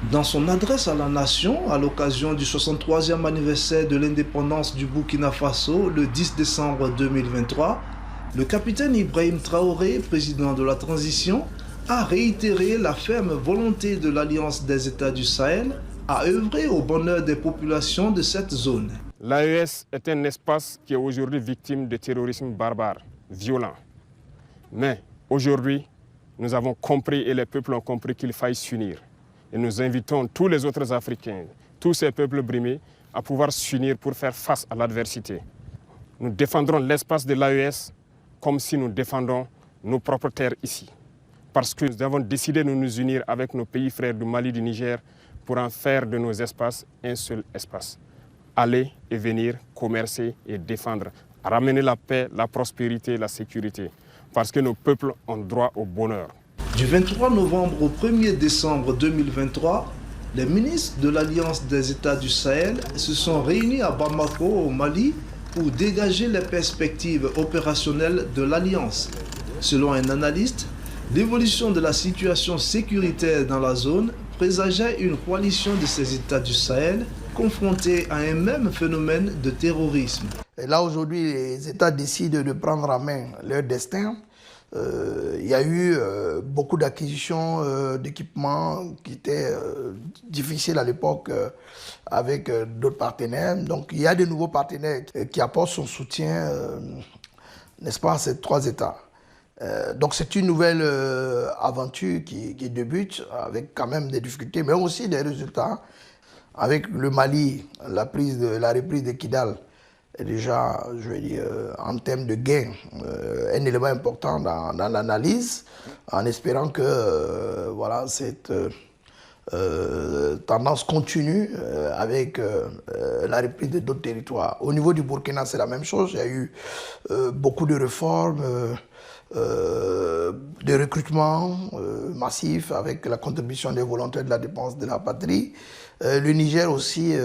Dans son adresse à la nation, à l'occasion du 63e anniversaire de l'indépendance du Burkina Faso, le 10 décembre 2023, le capitaine Ibrahim Traoré, président de la transition, a réitéré la ferme volonté de l'Alliance des États du Sahel à œuvrer au bonheur des populations de cette zone. L'AES est un espace qui est aujourd'hui victime de terrorisme barbare, violent. Mais aujourd'hui, nous avons compris et les peuples ont compris qu'il faille s'unir. Et nous invitons tous les autres Africains, tous ces peuples brimés, à pouvoir s'unir pour faire face à l'adversité. Nous défendrons l'espace de l'AES comme si nous défendons nos propres terres ici. Parce que nous avons décidé de nous unir avec nos pays frères du Mali, du Niger, pour en faire de nos espaces un seul espace. Aller et venir, commercer et défendre, ramener la paix, la prospérité et la sécurité. Parce que nos peuples ont droit au bonheur. Du 23 novembre au 1er décembre 2023, les ministres de l'Alliance des États du Sahel se sont réunis à Bamako, au Mali, pour dégager les perspectives opérationnelles de l'Alliance. Selon un analyste, l'évolution de la situation sécuritaire dans la zone présageait une coalition de ces États du Sahel confrontés à un même phénomène de terrorisme. Et là, aujourd'hui, les États décident de prendre en main leur destin. Il y a eu beaucoup d'acquisitions d'équipements qui étaient difficiles à l'époque avec d'autres partenaires. Donc il y a de nouveaux partenaires qui apportent son soutien, n'est-ce pas, à ces trois États. Donc c'est une nouvelle aventure qui débute avec quand même des difficultés, mais aussi des résultats. Avec le Mali, la reprise de Kidal, est déjà, je vais dire, en termes de gains, un élément important dans l'analyse, en espérant que voilà, cette tendance continue avec la reprise de d'autres territoires. Au niveau du Burkina, c'est la même chose. Il y a eu beaucoup de réformes, de recrutement massif avec la contribution des volontaires de la défense de la patrie. Le Niger aussi,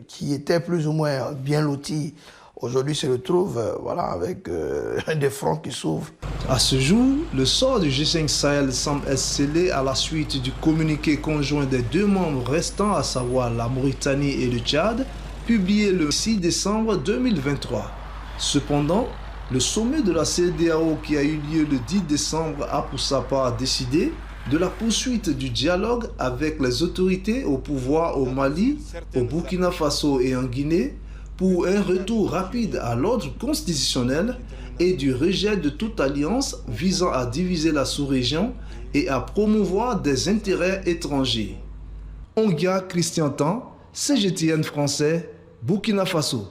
qui était plus ou moins bien loti, aujourd'hui se retrouve voilà, avec des fronts qui s'ouvrent. À ce jour, le sort du G5 Sahel semble être scellé à la suite du communiqué conjoint des deux membres restants, à savoir la Mauritanie et le Tchad, publié le 6 décembre 2023. Cependant, le sommet de la CEDEAO qui a eu lieu le 10 décembre a pour sa part décidé de la poursuite du dialogue avec les autorités au pouvoir au Mali, au Burkina Faso et en Guinée pour un retour rapide à l'ordre constitutionnel et du rejet de toute alliance visant à diviser la sous-région et à promouvoir des intérêts étrangers. Ongia Christian Tan, CGTN français, Burkina Faso.